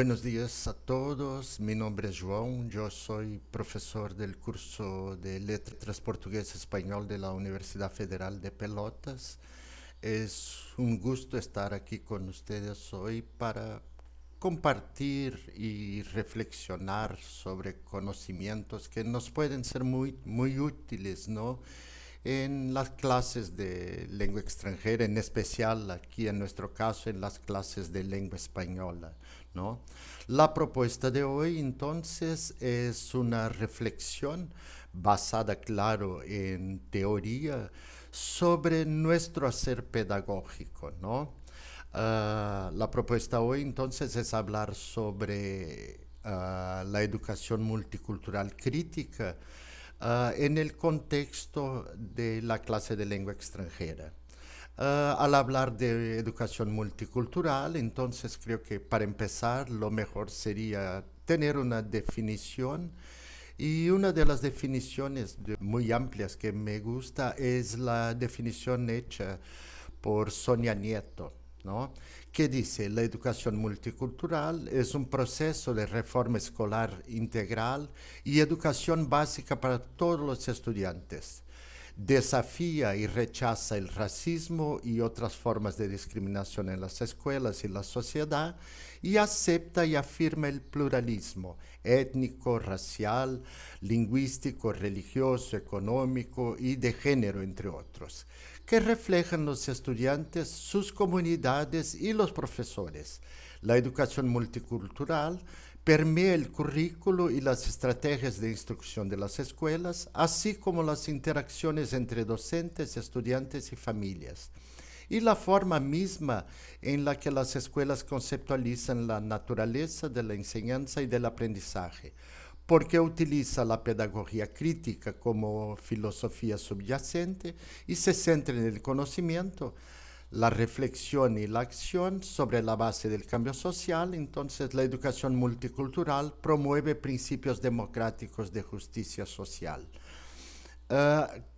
Buenos días a todos, mi nombre es João, yo soy profesor del curso de Letras Portugués Español de la Universidad Federal de Pelotas. Es un gusto estar aquí con ustedes hoy para compartir y reflexionar sobre conocimientos que nos pueden ser muy útiles, ¿no? En las clases de lengua extranjera, en especial aquí en nuestro caso en las clases de lengua española, ¿no? La propuesta de hoy entonces es una reflexión basada, claro, en teoría sobre nuestro hacer pedagógico, ¿no? La propuesta hoy entonces es hablar sobre la educación multicultural crítica en el contexto de la clase de lengua extranjera. Al hablar de educación multicultural, entonces creo que para empezar lo mejor sería tener una definición y una de las definiciones muy amplias que me gusta es la definición hecha por Sonia Nieto, ¿no? Que dice, la educación multicultural es un proceso de reforma escolar integral y educación básica para todos los estudiantes. Desafía y rechaza el racismo y otras formas de discriminación en las escuelas y la sociedad y acepta y afirma el pluralismo étnico, racial, lingüístico, religioso, económico y de género, entre otros, que reflejan los estudiantes, sus comunidades y los profesores. La educación multicultural permea el currículo y las estrategias de instrucción de las escuelas, así como las interacciones entre docentes, estudiantes y familias, y la forma misma en la que las escuelas conceptualizan la naturaleza de la enseñanza y del aprendizaje, porque utiliza la pedagogía crítica como filosofía subyacente y se centra en el conocimiento, la reflexión y la acción sobre la base del cambio social. Entonces la educación multicultural promueve principios democráticos de justicia social.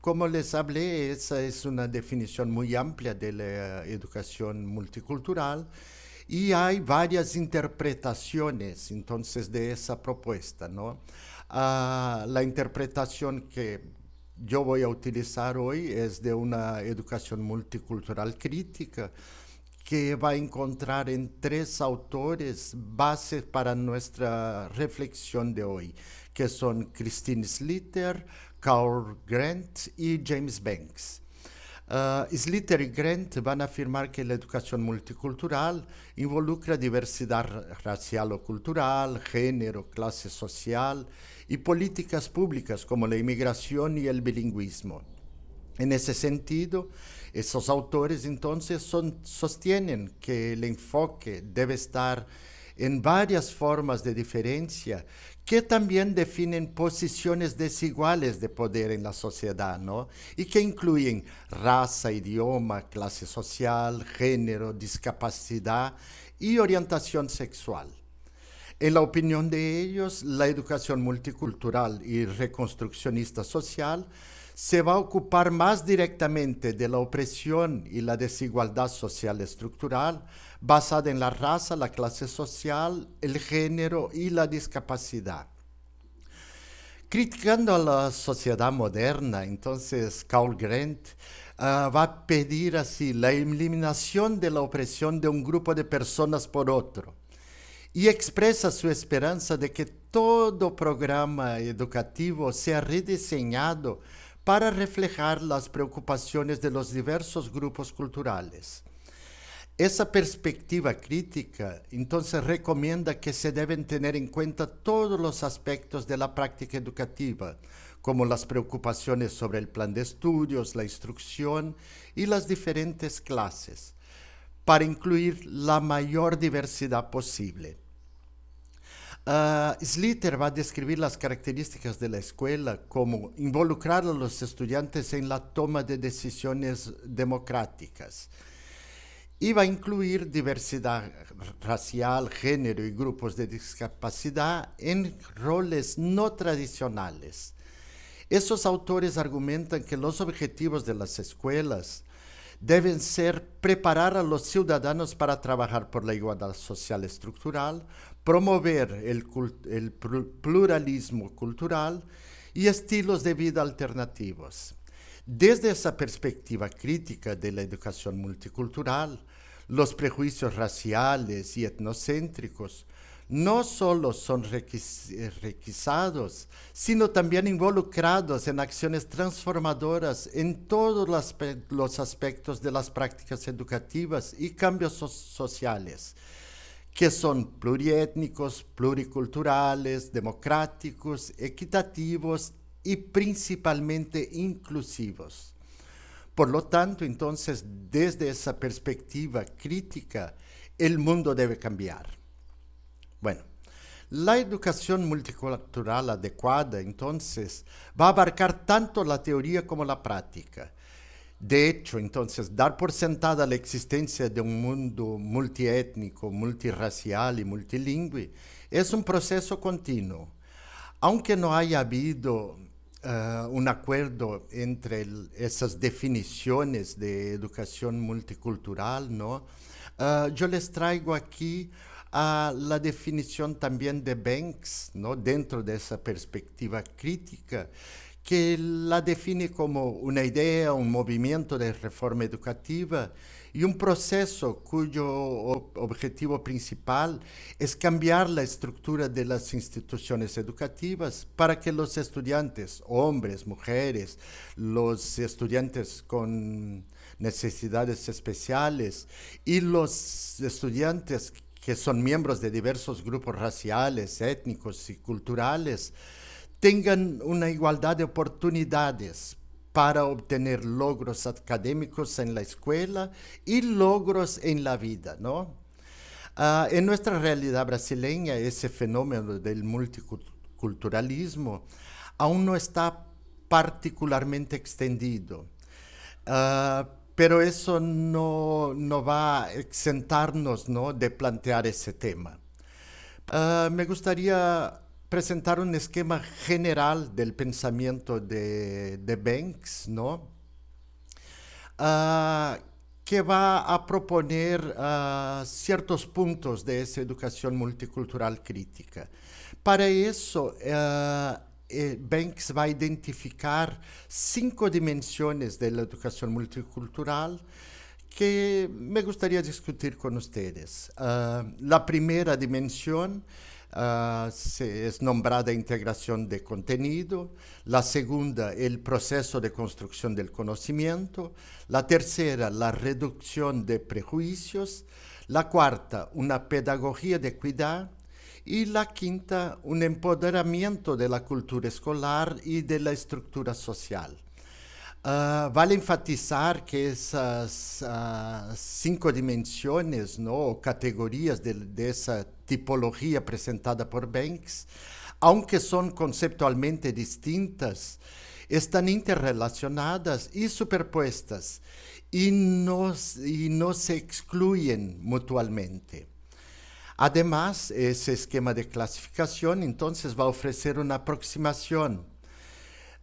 Como les hablé, esa es una definición muy amplia de la educación multicultural y hay varias interpretaciones entonces de esa propuesta, ¿no? La interpretación que yo voy a utilizar hoy es de una educación multicultural crítica que va a encontrar en tres autores bases para nuestra reflexión de hoy, que son Christine Slater, Carl Grant y James Banks. Slater y Grant van a afirmar que la educación multicultural involucra diversidad racial o cultural, género, clase social y políticas públicas como la inmigración y el bilingüismo. En ese sentido, esos autores entonces sostienen que el enfoque debe estar en varias formas de diferencia que también definen posiciones desiguales de poder en la sociedad, ¿no? Y que incluyen raza, idioma, clase social, género, discapacidad y orientación sexual. En la opinión de ellos, la educación multicultural y reconstruccionista social se va a ocupar más directamente de la opresión y la desigualdad social estructural basada en la raza, la clase social, el género y la discapacidad. Criticando a la sociedad moderna, entonces Carl Grant va a pedir así la eliminación de la opresión de un grupo de personas por otro y expresa su esperanza de que todo programa educativo sea rediseñado para reflejar las preocupaciones de los diversos grupos culturales. Esa perspectiva crítica entonces recomienda que se deben tener en cuenta todos los aspectos de la práctica educativa, como las preocupaciones sobre el plan de estudios, la instrucción y las diferentes clases, para incluir la mayor diversidad posible. Slater va a describir las características de la escuela como involucrar a los estudiantes en la toma de decisiones democráticas y va a incluir diversidad racial, género y grupos de discapacidad en roles no tradicionales. Esos autores argumentan que los objetivos de las escuelas deben ser preparar a los ciudadanos para trabajar por la igualdad social estructural, promover el pluralismo cultural y estilos de vida alternativos. Desde esa perspectiva crítica de la educación multicultural, los prejuicios raciales y etnocéntricos no solo son requisados, sino también involucrados en acciones transformadoras en todos los aspectos de las prácticas educativas y cambios sociales, que son pluriétnicos, pluriculturales, democráticos, equitativos y principalmente inclusivos. Por lo tanto, entonces, desde esa perspectiva crítica, el mundo debe cambiar. Bueno, la educación multicultural adecuada, entonces, va a abarcar tanto la teoría como la práctica. De hecho, entonces, dar por sentada la existencia de un mundo multiétnico, multirracial y multilingüe es un proceso continuo. Aunque no haya habido un acuerdo entre esas definiciones de educación multicultural, ¿no? Yo les traigo aquí la definición también de Banks, ¿no? Dentro de esa perspectiva crítica, que la define como una idea, un movimiento de reforma educativa y un proceso cuyo objetivo principal es cambiar la estructura de las instituciones educativas para que los estudiantes, hombres, mujeres, los estudiantes con necesidades especiales y los estudiantes que son miembros de diversos grupos raciales, étnicos y culturales, tengan una igualdad de oportunidades para obtener logros académicos en la escuela y logros en la vida, ¿no? En nuestra realidad brasileña, ese fenómeno del multiculturalismo aún no está particularmente extendido. Pero eso no va a exentarnos, ¿no?, de plantear ese tema. Me gustaría presentar un esquema general del pensamiento de Banks, ¿no? Ah, que va a proponer ciertos puntos de esa educación multicultural crítica. Para eso, Banks va a identificar 5 dimensiones de la educación multicultural que me gustaría discutir con ustedes. La primera dimensión es nombrada integración de contenido, la segunda, el proceso de construcción del conocimiento, la tercera, la reducción de prejuicios, la cuarta, una pedagogía de equidad, y la quinta, un empoderamiento de la cultura escolar y de la estructura social. Vale enfatizar que esas 5 dimensiones, ¿no?, o categorías de esa tipología presentada por Banks, aunque son conceptualmente distintas, están interrelacionadas y superpuestas y no se excluyen mutuamente. Además, ese esquema de clasificación entonces va a ofrecer una aproximación,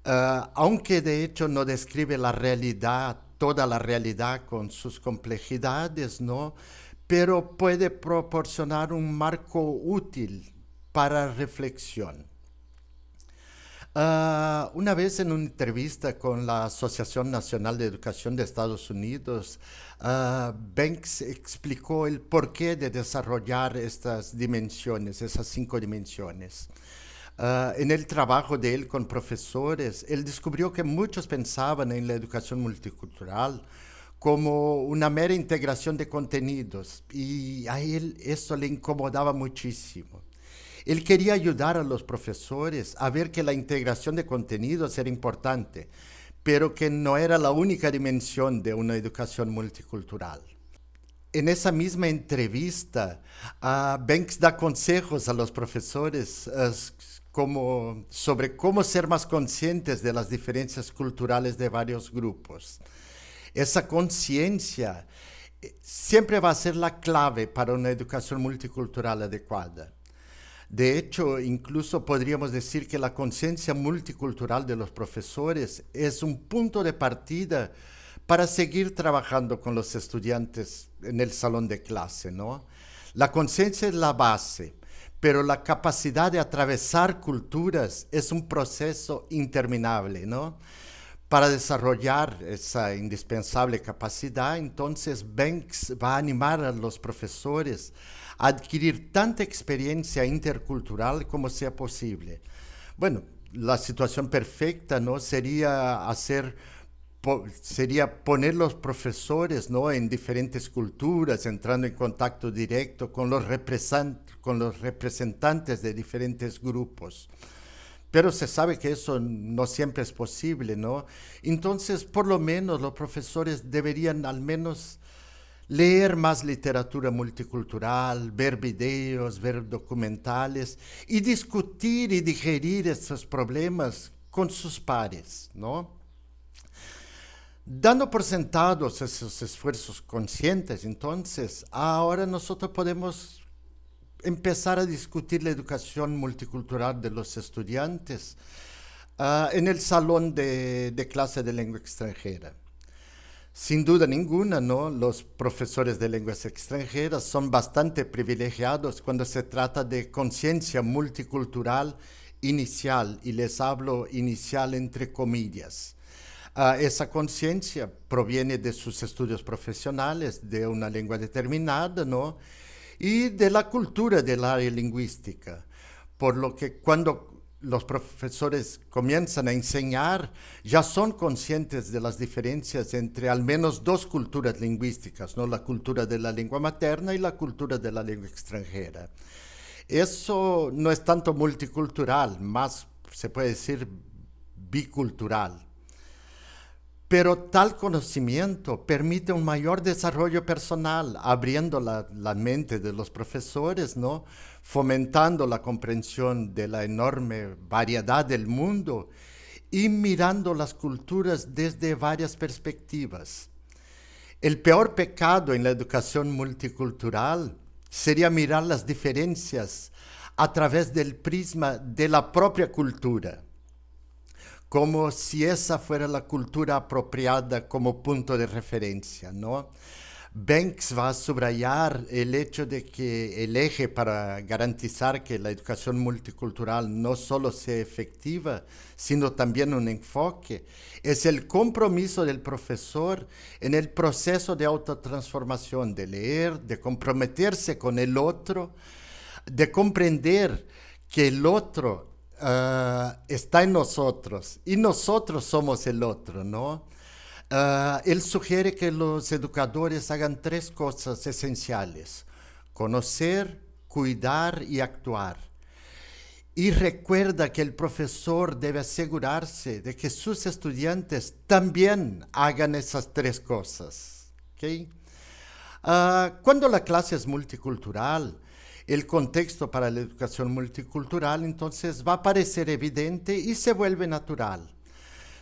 aunque de hecho no describe la realidad, toda la realidad con sus complejidades, ¿no?, pero puede proporcionar un marco útil para reflexión. Una vez en una entrevista con la Asociación Nacional de Educación de Estados Unidos, Banks explicó el porqué de desarrollar estas dimensiones, esas 5 dimensiones. En el trabajo de él con profesores, él descubrió que muchos pensaban en la educación multicultural como una mera integración de contenidos y a él eso le incomodaba muchísimo. Él quería ayudar a los profesores a ver que la integración de contenidos era importante, pero que no era la única dimensión de una educación multicultural. En esa misma entrevista, Banks da consejos a los profesores sobre cómo ser más conscientes de las diferencias culturales de varios grupos. Esa conciencia siempre va a ser la clave para una educación multicultural adecuada. De hecho, incluso podríamos decir que la conciencia multicultural de los profesores es un punto de partida para seguir trabajando con los estudiantes en el salón de clase, ¿no? La conciencia es la base, pero la capacidad de atravesar culturas es un proceso interminable, ¿no? Para desarrollar esa indispensable capacidad, entonces Banks va a animar a los profesores a adquirir tanta experiencia intercultural como sea posible. Bueno, la situación perfecta, ¿no? Sería poner los profesores, ¿no? En diferentes culturas, entrando en contacto directo con con los representantes de diferentes grupos. Pero se sabe que eso no siempre es posible, ¿no? Entonces, por lo menos los profesores deberían al menos leer más literatura multicultural, ver videos, ver documentales y discutir y digerir estos problemas con sus pares, ¿no? Dando por sentados esos esfuerzos conscientes, entonces, ahora nosotros podemos empezar a discutir la educación multicultural de los estudiantes en el salón de clase de lengua extranjera. Sin duda ninguna, ¿no? Los profesores de lenguas extranjeras son bastante privilegiados cuando se trata de conciencia multicultural inicial, y les hablo inicial entre comillas. Esa conciencia proviene de sus estudios profesionales, de una lengua determinada, ¿no? Y de la cultura del área lingüística. Por lo que cuando los profesores comienzan a enseñar, ya son conscientes de las diferencias entre al menos dos culturas lingüísticas, ¿no? La cultura de la lengua materna y la cultura de la lengua extranjera. Eso no es tanto multicultural, más se puede decir bicultural. Pero tal conocimiento permite un mayor desarrollo personal, abriendo la mente de los profesores, ¿no? Fomentando la comprensión de la enorme variedad del mundo y mirando las culturas desde varias perspectivas. El peor pecado en la educación multicultural sería mirar las diferencias a través del prisma de la propia cultura, como si esa fuera la cultura apropiada como punto de referencia, ¿no? Banks va a subrayar el hecho de que el eje para garantizar que la educación multicultural no solo sea efectiva, sino también un enfoque, es el compromiso del profesor en el proceso de autotransformación, de leer, de comprometerse con el otro, de comprender que el otro está en nosotros y nosotros somos el otro, ¿no? Él sugiere que los educadores hagan tres cosas esenciales: conocer, cuidar y actuar. Y recuerda que el profesor debe asegurarse de que sus estudiantes también hagan esas tres cosas. ¿Okay? Cuando la clase es multicultural, el contexto para la educación multicultural entonces va a parecer evidente y se vuelve natural.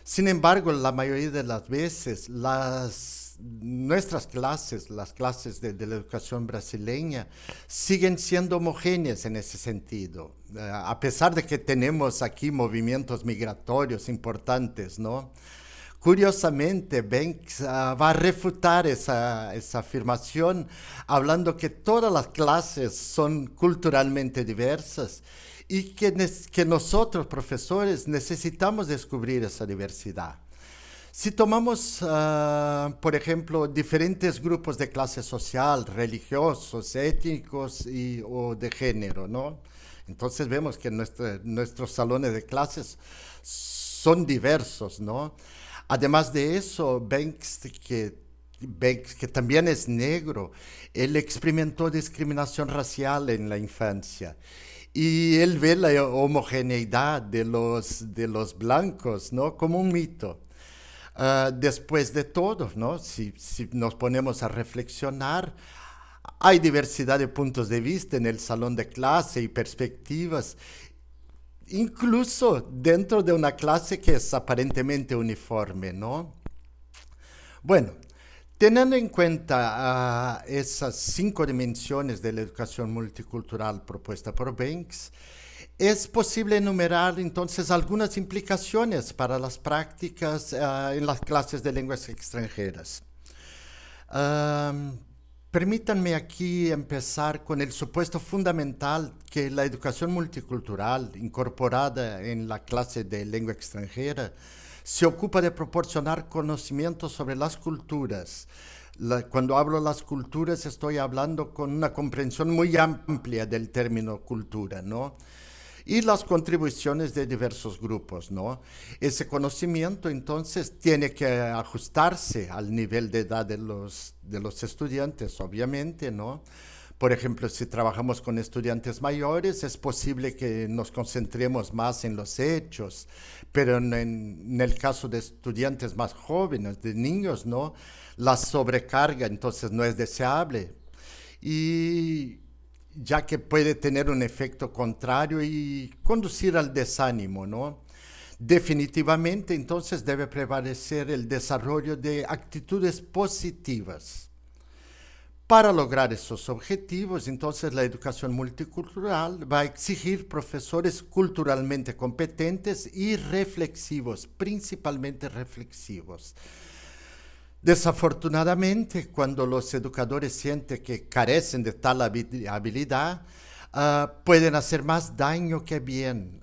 Sin embargo, la mayoría de las veces nuestras clases, las clases de la educación brasileña, siguen siendo homogéneas en ese sentido, a pesar de que tenemos aquí movimientos migratorios importantes, ¿no? Curiosamente, Banks va a refutar esa afirmación hablando que todas las clases son culturalmente diversas y que nosotros, profesores, necesitamos descubrir esa diversidad. Si tomamos, por ejemplo, diferentes grupos de clase social, religiosos, étnicos o de género, ¿no? Entonces vemos que nuestros salones de clases son diversos, ¿no? Además de eso, Banks, que también es negro, él experimentó discriminación racial en la infancia. Y él ve la homogeneidad de los blancos, ¿no? Como un mito. Después de todo, ¿no? Si nos ponemos a reflexionar, hay diversidad de puntos de vista en el salón de clase y perspectivas, incluso dentro de una clase que es aparentemente uniforme, ¿no? Bueno, teniendo en cuenta esas 5 dimensiones de la educación multicultural propuesta por Banks, Es posible enumerar entonces algunas implicaciones para las prácticas en las clases de lenguas extranjeras. Am, Permítanme aquí empezar con el supuesto fundamental que la educación multicultural incorporada en la clase de lengua extranjera se ocupa de proporcionar conocimientos sobre las culturas. Cuando hablo de las culturas estoy hablando con una comprensión muy amplia del término cultura, ¿no? Y las contribuciones de diversos grupos, ¿no? Ese conocimiento entonces tiene que ajustarse al nivel de edad de los estudiantes, obviamente, ¿no? Por ejemplo, si trabajamos con estudiantes mayores, es posible que nos concentremos más en los hechos, pero en el caso de estudiantes más jóvenes, de niños, ¿no? La sobrecarga entonces no es deseable. Y ya que puede tener un efecto contrario y conducir al desánimo, ¿no? Definitivamente, entonces debe prevalecer el desarrollo de actitudes positivas. Para lograr esos objetivos, entonces la educación multicultural va a exigir profesores culturalmente competentes y reflexivos, principalmente reflexivos. Desafortunadamente, cuando los educadores sienten que carecen de tal habilidad, pueden hacer más daño que bien.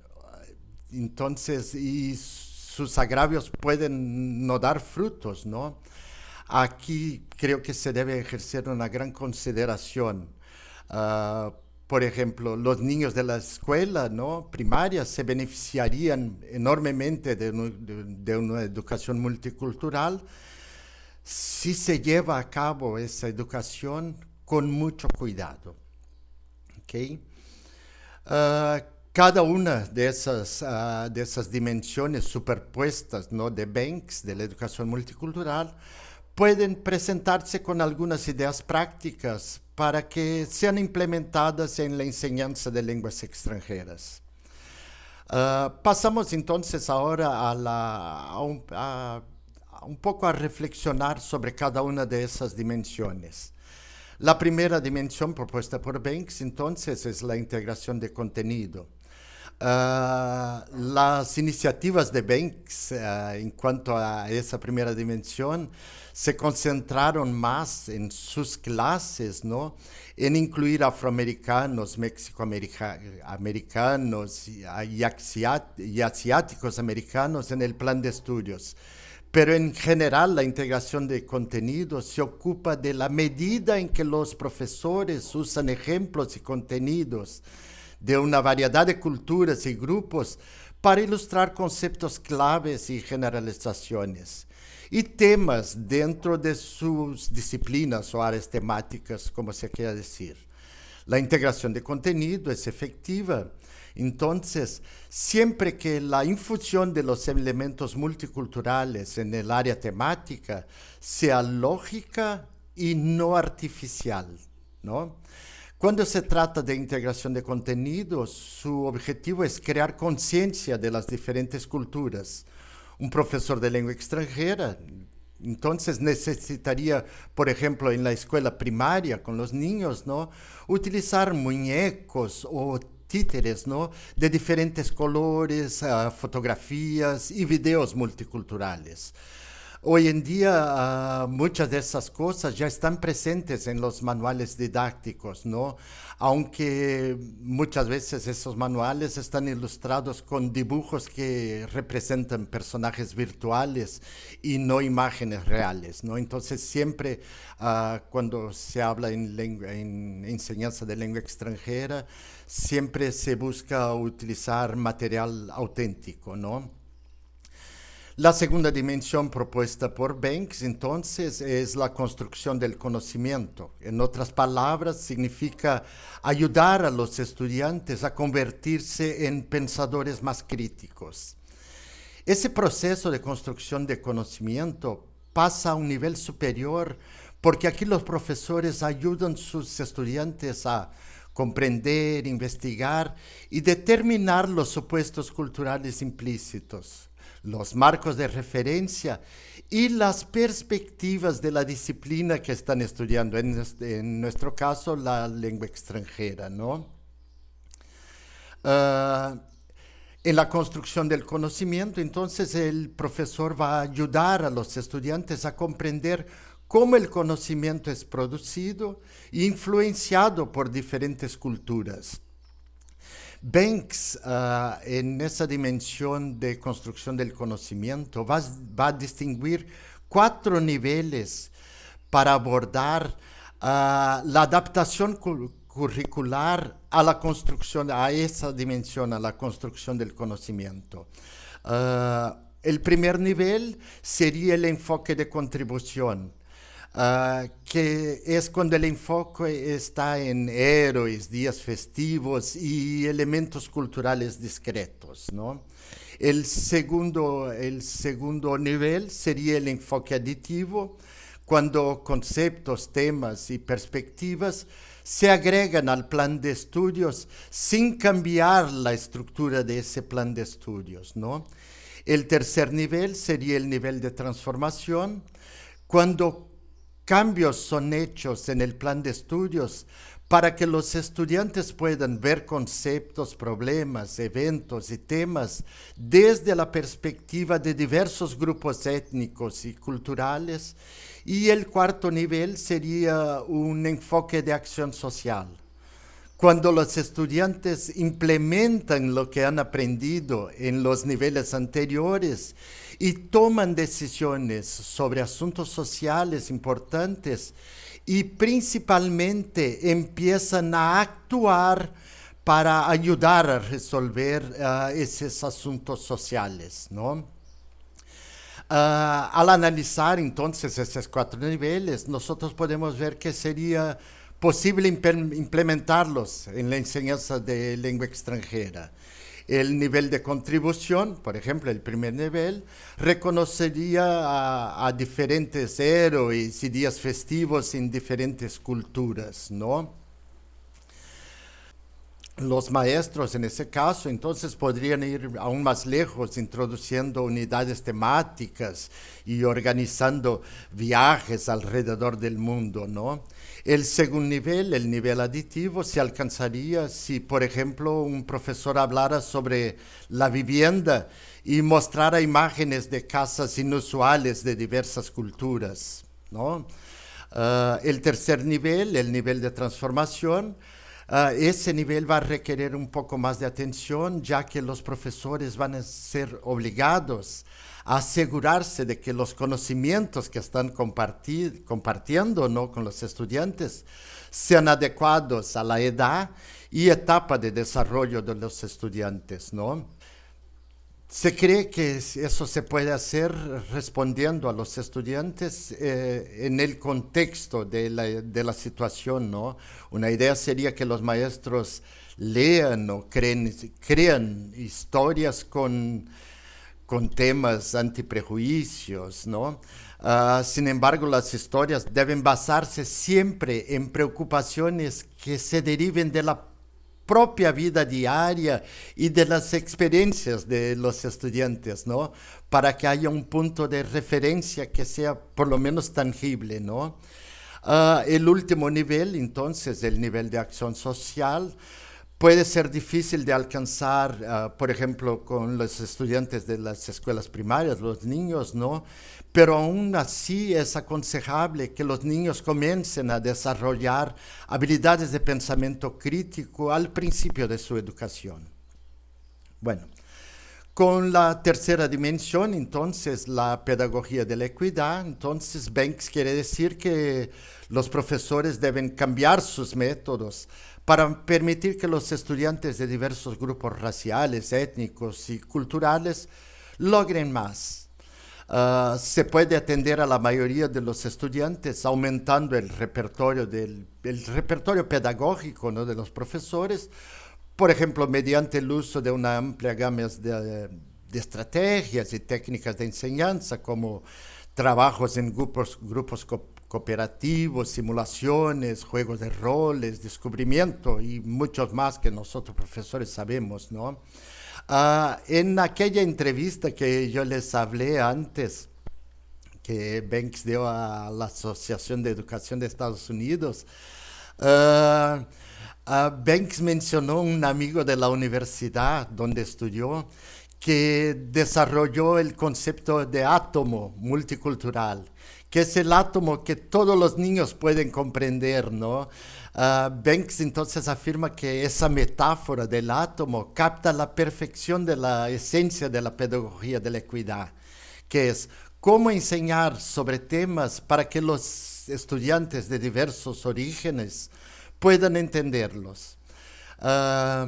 Entonces, y sus agravios pueden no dar frutos, ¿no? Aquí creo que se debe ejercer una gran consideración. Ah, por ejemplo, los niños de la escuela, ¿no? Primaria se beneficiarían enormemente de una educación multicultural si se lleva a cabo esa educación con mucho cuidado. ¿Okay? Uh, Cada una de esas dimensiones superpuestas, ¿no? De Banks, de la educación multicultural, pueden presentarse con algunas ideas prácticas para que sean implementadas en la enseñanza de lenguas extranjeras. Pasamos entonces ahora a un poco a reflexionar sobre cada una de esas dimensiones. La primera dimensión propuesta por Banks entonces es la integración de contenido. Las iniciativas de Banks en cuanto a esa primera dimensión se concentraron más en sus clases, ¿no? En incluir afroamericanos, mexicoamericanos y asiáticos americanos en el plan de estudios. Pero en general la integración de contenidos se ocupa de la medida en que los profesores usan ejemplos y contenidos de una variedad de culturas y grupos para ilustrar conceptos claves y generalizaciones y temas dentro de sus disciplinas o áreas temáticas, como se quiera decir. La integración de contenido es efectiva. Entonces, siempre que la infusión de los elementos multiculturales en el área temática sea lógica y no artificial, ¿no? Cuando se trata de integración de contenidos, su objetivo es crear conciencia de las diferentes culturas. Un profesor de lengua extranjera, entonces necesitaría, por ejemplo, en la escuela primaria con los niños, ¿no? Utilizar muñecos o títeres, ¿no? De diferentes colores, fotografías y videos multiculturales. Hoy en día muchas de esas cosas ya están presentes en los manuales didácticos, ¿no? Aunque muchas veces esos manuales están ilustrados con dibujos que representan personajes virtuales y no imágenes reales, ¿no? Entonces siempre cuando se habla en enseñanza de lengua extranjera, siempre se busca utilizar material auténtico, ¿no? La segunda dimensión propuesta por Banks, entonces, es la construcción del conocimiento. En otras palabras, significa ayudar a los estudiantes a convertirse en pensadores más críticos. Ese proceso de construcción de conocimiento pasa a un nivel superior porque aquí los profesores ayudan a sus estudiantes a comprender, investigar y determinar los supuestos culturales implícitos, los marcos de referencia y las perspectivas de la disciplina que están estudiando, en nuestro caso la lengua extranjera, ¿no? Uh, en la construcción del conocimiento, entonces el profesor va a ayudar a los estudiantes a comprender cómo el conocimiento es producido e influenciado por diferentes culturas. Banks, en esa dimensión de construcción del conocimiento, va a distinguir 4 niveles para abordar la adaptación curricular a la construcción, a esa dimensión, a la construcción del conocimiento. El primer nivel sería el enfoque de contribución, que es cuando el enfoque está en héroes, días festivos y elementos culturales discretos, ¿no? El segundo nivel sería el enfoque aditivo, cuando conceptos, temas y perspectivas se agregan al plan de estudios sin cambiar la estructura de ese plan de estudios, ¿no? El tercer nivel sería el nivel de transformación, cuando cambios son hechos en el plan de estudios para que los estudiantes puedan ver conceptos, problemas, eventos y temas desde la perspectiva de diversos grupos étnicos y culturales. Y el cuarto nivel sería un enfoque de acción social, cuando los estudiantes implementan lo que han aprendido en los niveles anteriores y toman decisiones sobre asuntos sociales importantes y principalmente empiezan a actuar para ayudar a resolver esos asuntos sociales, ¿no? Al analizar entonces esos 4 niveles, nosotros podemos ver que sería posible implementarlos en la enseñanza de lengua extranjera. El nivel de contribución, por ejemplo, el primer nivel, reconocería a diferentes héroes y días festivos en diferentes culturas, ¿no? Los maestros en ese caso entonces podrían ir aún más lejos, introduciendo unidades temáticas y organizando viajes alrededor del mundo, ¿no? El segundo nivel, el nivel aditivo, se alcanzaría si, por ejemplo, un profesor hablara sobre la vivienda y mostrara imágenes de casas inusuales de diversas culturas, ¿no? El tercer nivel, el nivel de transformación, ese nivel va a requerir un poco más de atención, ya que los profesores van a ser obligados a asegurarse de que los conocimientos que están compartiendo, ¿no?, con los estudiantes sean adecuados a la edad y etapa de desarrollo de los estudiantes, ¿no? Se cree que eso se puede hacer respondiendo a los estudiantes en el contexto de la situación, ¿no? Una idea sería que los maestros lean o crean historias con temas antiprejuicios, ¿no? Sin embargo, las historias deben basarse siempre en preocupaciones que se deriven de la propia vida diaria y de las experiencias de los estudiantes, ¿no? Para que haya un punto de referencia que sea por lo menos tangible, ¿no? El último nivel, entonces, el nivel de acción social, puede ser difícil de alcanzar, por ejemplo, con los estudiantes de las escuelas primarias, los niños, ¿no? Pero aún así es aconsejable que los niños comiencen a desarrollar habilidades de pensamiento crítico al principio de su educación. Bueno, con la tercera dimensión, entonces, la pedagogía de la equidad, entonces Banks quiere decir que los profesores deben cambiar sus métodos para permitir que los estudiantes de diversos grupos raciales, étnicos y culturales logren más. Se puede atender a la mayoría de los estudiantes aumentando el repertorio pedagógico, ¿no?, de los profesores, por ejemplo, mediante el uso de una amplia gama de estrategias y técnicas de enseñanza, como trabajos en grupos cooperativos, simulaciones, juegos de roles, descubrimiento y muchos más que nosotros profesores sabemos, ¿no? En aquella entrevista que yo les hablé antes, que Banks dio a la Asociación de Educación de Estados Unidos, Banks mencionó un amigo de la universidad donde estudió que desarrolló el concepto de átomo multicultural, que es el átomo que todos los niños pueden comprender, ¿no? Banks entonces afirma que esa metáfora del átomo capta la perfección de la esencia de la pedagogía de la equidad, que es cómo enseñar sobre temas para que los estudiantes de diversos orígenes puedan entenderlos. Ah,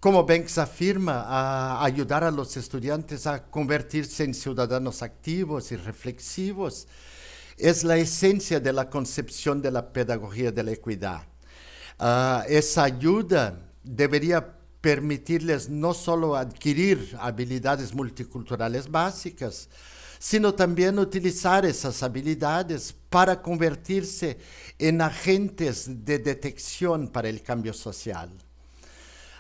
Como Banks afirma, a ayudar a los estudiantes a convertirse en ciudadanos activos y reflexivos es la esencia de la concepción de la pedagogía de la equidad. Esa ayuda debería permitirles no solo adquirir habilidades multiculturales básicas, sino también utilizar esas habilidades para convertirse en agentes de detección para el cambio social.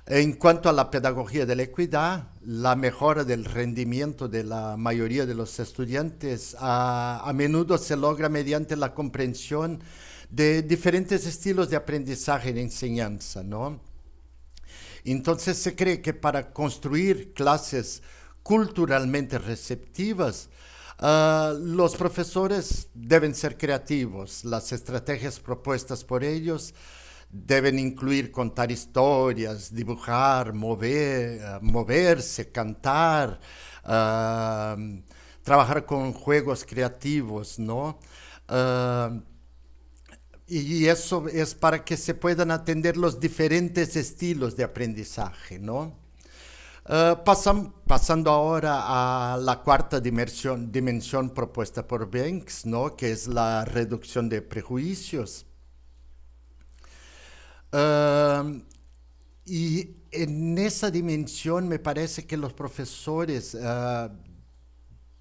En cuanto a la pedagogía de la equidad, la mejora del rendimiento de la mayoría de los estudiantes a menudo se logra mediante la comprensión de diferentes estilos de aprendizaje y enseñanza, ¿no? Entonces se cree que para construir clases culturalmente receptivas, los profesores deben ser creativos. Las estrategias propuestas por ellos deben incluir contar historias, dibujar, moverse, cantar, trabajar con juegos creativos, ¿no? Uh, y eso es para que se puedan atender los diferentes estilos de aprendizaje, ¿no? Pasando ahora a la cuarta dimensión propuesta por Banks, ¿no? Que es la reducción de prejuicios. Uh, y en esa dimensión me parece que los profesores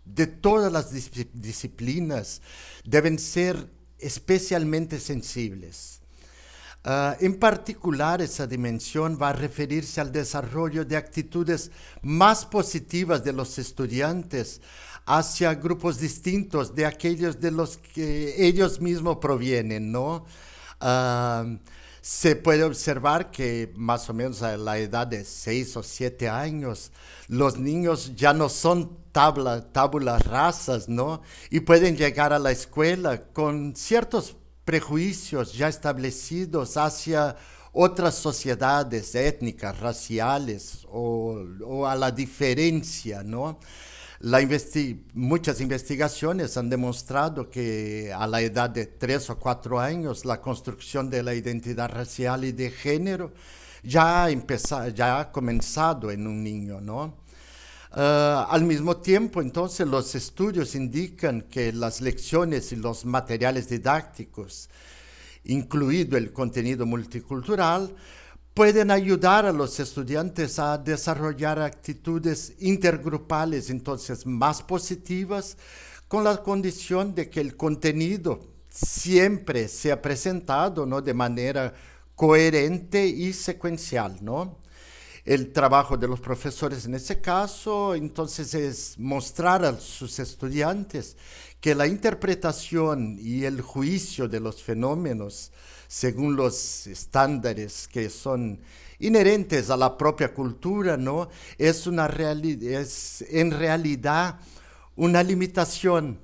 de todas las disciplinas deben ser especialmente sensibles. En particular, esa dimensión va a referirse al desarrollo de actitudes más positivas de los estudiantes hacia grupos distintos de aquellos de los que ellos mismos provienen, ¿no? Se puede observar que más o menos a la edad de 6 o 7 años, los niños ya no son tábulas rasas, ¿no? Y pueden llegar a la escuela con ciertos prejuicios ya establecidos hacia otras sociedades étnicas, raciales o a la diferencia, ¿no? Muchas investigaciones han demostrado que a la edad de 3 o 4 años la construcción de la identidad racial y de género ya ha comenzado en un niño, ¿no? Al mismo tiempo, entonces, los estudios indican que las lecciones y los materiales didácticos, incluido el contenido multicultural, pueden ayudar a los estudiantes a desarrollar actitudes intergrupales, entonces, más positivas, con la condición de que el contenido siempre sea presentado, ¿no? De manera coherente y secuencial, ¿no? El trabajo de los profesores en ese caso, entonces, es mostrar a sus estudiantes que la interpretación y el juicio de los fenómenos, según los estándares que son inherentes a la propia cultura, ¿no? Es en realidad una limitación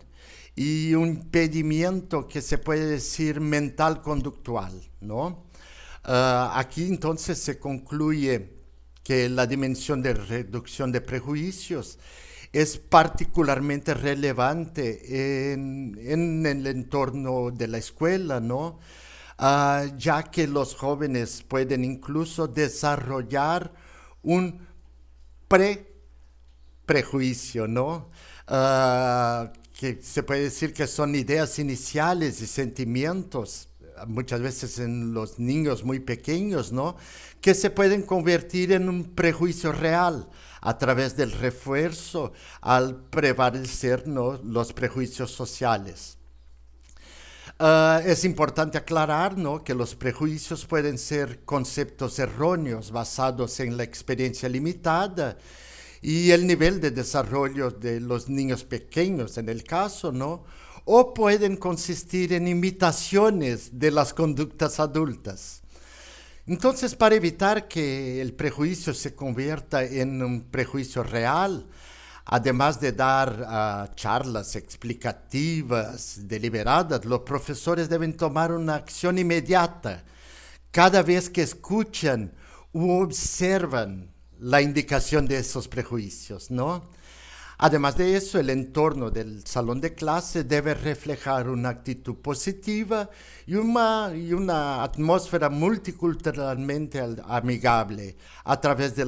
y un impedimento que se puede decir mental conductual, ¿no? Aquí entonces se concluye que la dimensión de reducción de prejuicios es particularmente relevante en el entorno de la escuela, ¿no? Ya que los jóvenes pueden incluso desarrollar un prejuicio, ¿no? Que se puede decir que son ideas iniciales y sentimientos, muchas veces en los niños muy pequeños, ¿no? Que se pueden convertir en un prejuicio real a través del refuerzo al prevalecer, ¿no? Los prejuicios sociales. Es importante aclarar, ¿no? Que los prejuicios pueden ser conceptos erróneos basados en la experiencia limitada y el nivel de desarrollo de los niños pequeños en el caso, ¿no? O pueden consistir en imitaciones de las conductas adultas. Entonces, para evitar que el prejuicio se convierta en un prejuicio real, además de dar charlas explicativas deliberadas, los profesores deben tomar una acción inmediata cada vez que escuchan u observan la indicación de esos prejuicios, ¿no? Además de eso, el entorno del salón de clase debe reflejar una actitud positiva y una atmósfera multiculturalmente amigable a través de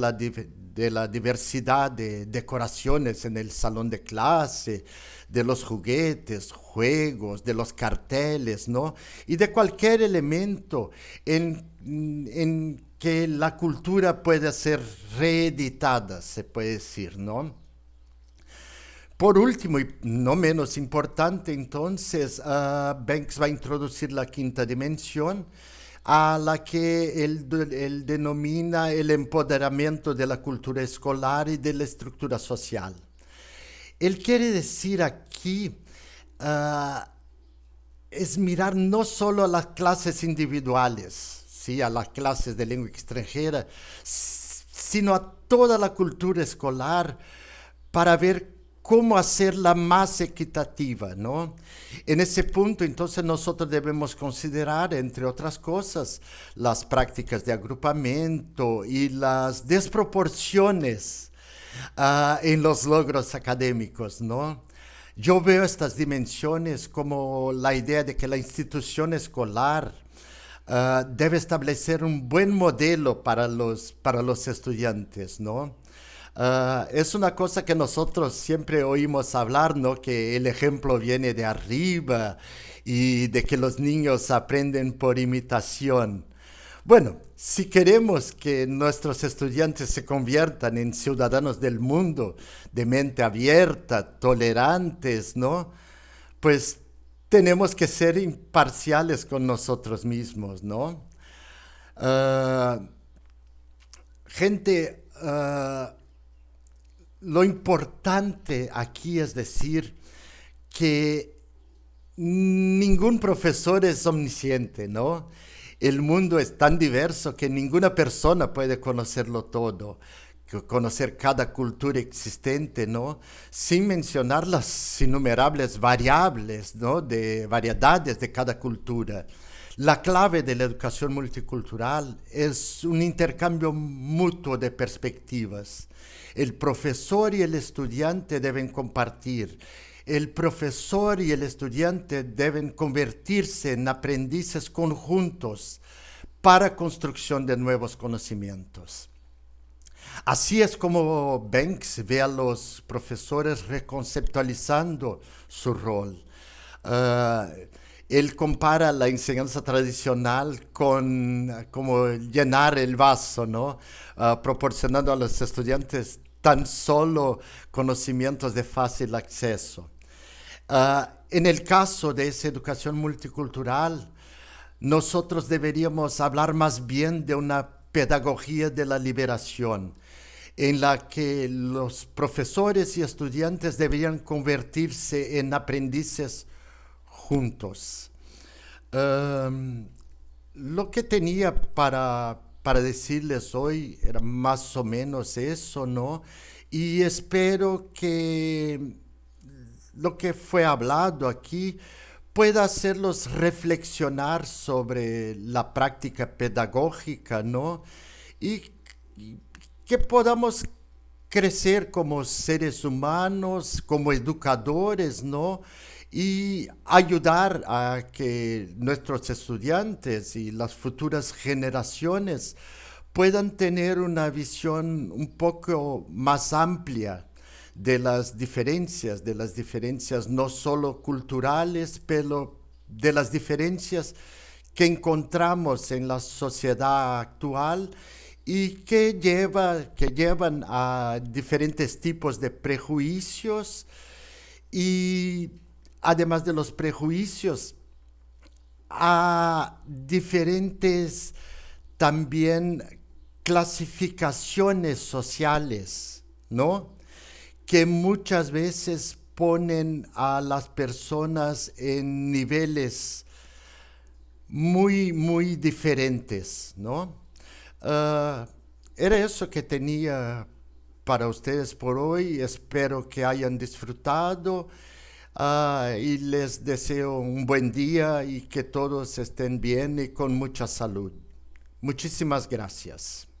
la diversidad de decoraciones en el salón de clase, de los juguetes, juegos, de los carteles, ¿no? Y de cualquier elemento en que la cultura pueda ser reeditada, se puede decir, ¿no? Por último, y no menos importante, entonces, Banks va a introducir la quinta dimensión, a la que él denomina el empoderamiento de la cultura escolar y de la estructura social. Él quiere decir aquí, ah, es mirar no solo a las clases individuales, ¿sí? A las clases de lengua extranjera, sino a toda la cultura escolar para ver cómo hacerla más equitativa, ¿no? En ese punto, entonces, nosotros debemos considerar, entre otras cosas, las prácticas de agrupamiento y las desproporciones en los logros académicos, ¿no? Yo veo estas dimensiones como la idea de que la institución escolar debe establecer un buen modelo para los estudiantes, ¿no? Es una cosa que nosotros siempre oímos hablar, ¿no? Que el ejemplo viene de arriba y de que los niños aprenden por imitación. Bueno, si queremos que nuestros estudiantes se conviertan en ciudadanos del mundo, de mente abierta, tolerantes, ¿no? Pues tenemos que ser imparciales con nosotros mismos, ¿no? Ah, gente, lo importante aquí es decir que ningún profesor es omnisciente, ¿no? El mundo es tan diverso que ninguna persona puede conocerlo todo, conocer cada cultura existente, ¿no? Sin mencionar las innumerables variables, ¿no? De variedades de cada cultura. La clave de la educación multicultural es un intercambio mutuo de perspectivas. El profesor y el estudiante deben compartir. El profesor y el estudiante deben convertirse en aprendices conjuntos para construcción de nuevos conocimientos. Así es como Banks ve a los profesores reconceptualizando su rol. Ah, Él compara la enseñanza tradicional con como llenar el vaso, ¿no? Proporcionando a los estudiantes tan solo conocimientos de fácil acceso. En el caso de esa educación multicultural, nosotros deberíamos hablar más bien de una pedagogía de la liberación, en la que los profesores y estudiantes deberían convertirse en aprendices juntos. Um, lo que tenía para decirles hoy era más o menos eso, ¿no? Y espero que lo que fue hablado aquí pueda hacerlos reflexionar sobre la práctica pedagógica, ¿no? Y, y que podamos crecer como seres humanos, como educadores, ¿no? Y ayudar a que nuestros estudiantes y las futuras generaciones puedan tener una visión un poco más amplia de las diferencias no solo culturales, pero de las diferencias que encontramos en la sociedad actual y que llevan a diferentes tipos de prejuicios y además de los prejuicios a diferentes también clasificaciones sociales, ¿no? Que muchas veces ponen a las personas en niveles muy, muy diferentes, ¿no? Ah, era eso que tenía para ustedes por hoy. Espero que hayan disfrutado, y les deseo un buen día y que todos estén bien y con mucha salud. Muchísimas gracias.